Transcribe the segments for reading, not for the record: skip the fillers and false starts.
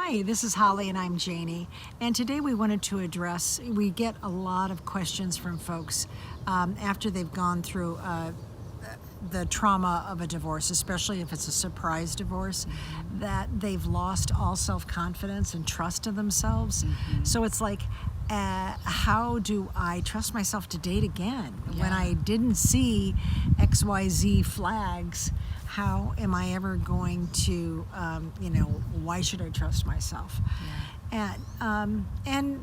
Hi, this is Holly and I'm Janie, and today we wanted to address, we get a lot of questions from folks after they've gone through the trauma of a divorce, especially if it's a surprise divorce, that they've lost all self-confidence and trust in themselves. So it's like, how do I trust myself to date again when I didn't see XYZ flags? How am I ever going to, why should I trust myself? And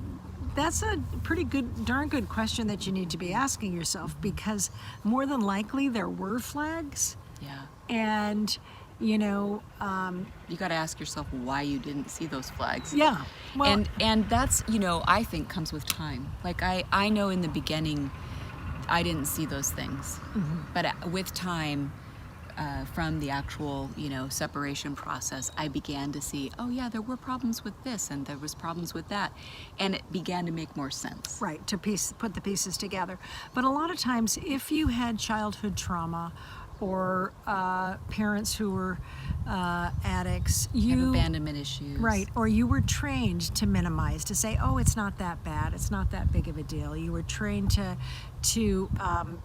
that's a pretty good, darn good question that you need to be asking yourself, because more than likely there were flags. And, you got to ask yourself why you didn't see those flags. Well, and that's, I think comes with time. Like I know in the beginning I didn't see those things, but with time, from the actual, separation process, I began to see, oh yeah, there were problems with this and there was problems with that. And it began to make more sense. Right, to put the pieces together. But a lot of times, if you had childhood trauma or parents who were addicts, have abandonment issues. Right, or you were trained to minimize, to say, oh, it's not that bad, it's not that big of a deal. You were trained to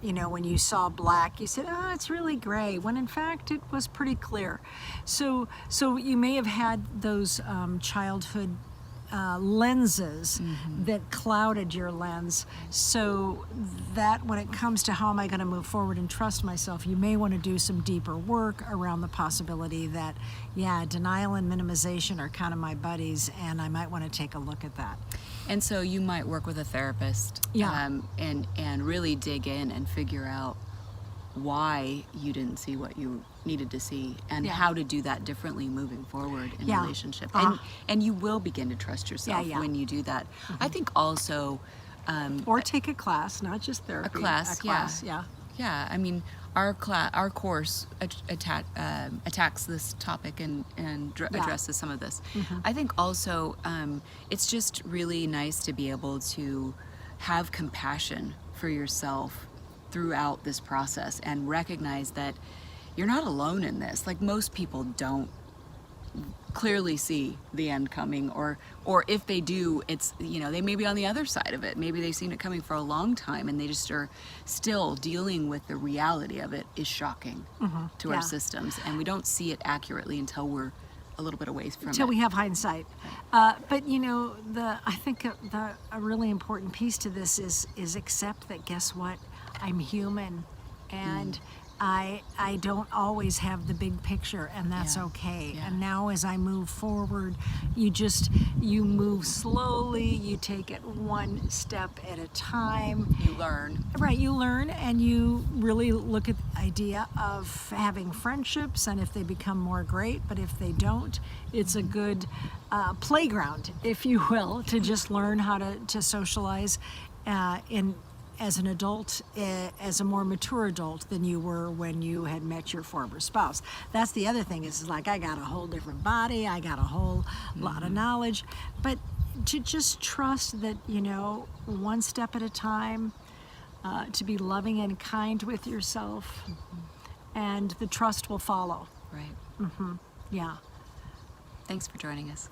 when you saw black, you said, oh, it's really gray, when in fact it was pretty clear. So you may have had those childhood lenses that clouded your lens, so that when it comes to how am I going to move forward and trust myself, you may want to do some deeper work around the possibility that, denial and minimization are kind of my buddies, and I might want to take a look at that. And so you might work with a therapist, and really dig in and figure out why you didn't see what you needed to see, and how to do that differently moving forward in a relationship. And you will begin to trust yourself when you do that. I think also or take a class, not just therapy. A class. I mean, our course attacks this topic and addresses some of this. I think also it's just really nice to be able to have compassion for yourself throughout this process and recognize that you're not alone in this. Like, most people don't clearly see the end coming, or if they do, it's, they may be on the other side of it. Maybe they've seen it coming for a long time and they just are still dealing with the reality of it. Is shocking to our systems, and we don't see it accurately until we're a little bit away from it. Until we have hindsight. But I think a really important piece to this is accept that, guess what? I'm human, and I don't always have the big picture, and that's okay. And now as I move forward, you move slowly, you take it one step at a time. You learn. Right, you learn, and you really look at the idea of having friendships, and if they become more, great, but if they don't, it's a good playground, if you will, to just learn how to socialize as an adult, as a more mature adult than you were when you had met your former spouse. That's the other thing, is like, I got a whole different body, I got a whole lot of knowledge, but to just trust that, one step at a time, to be loving and kind with yourself, and the trust will follow. Right. Yeah. Thanks for joining us.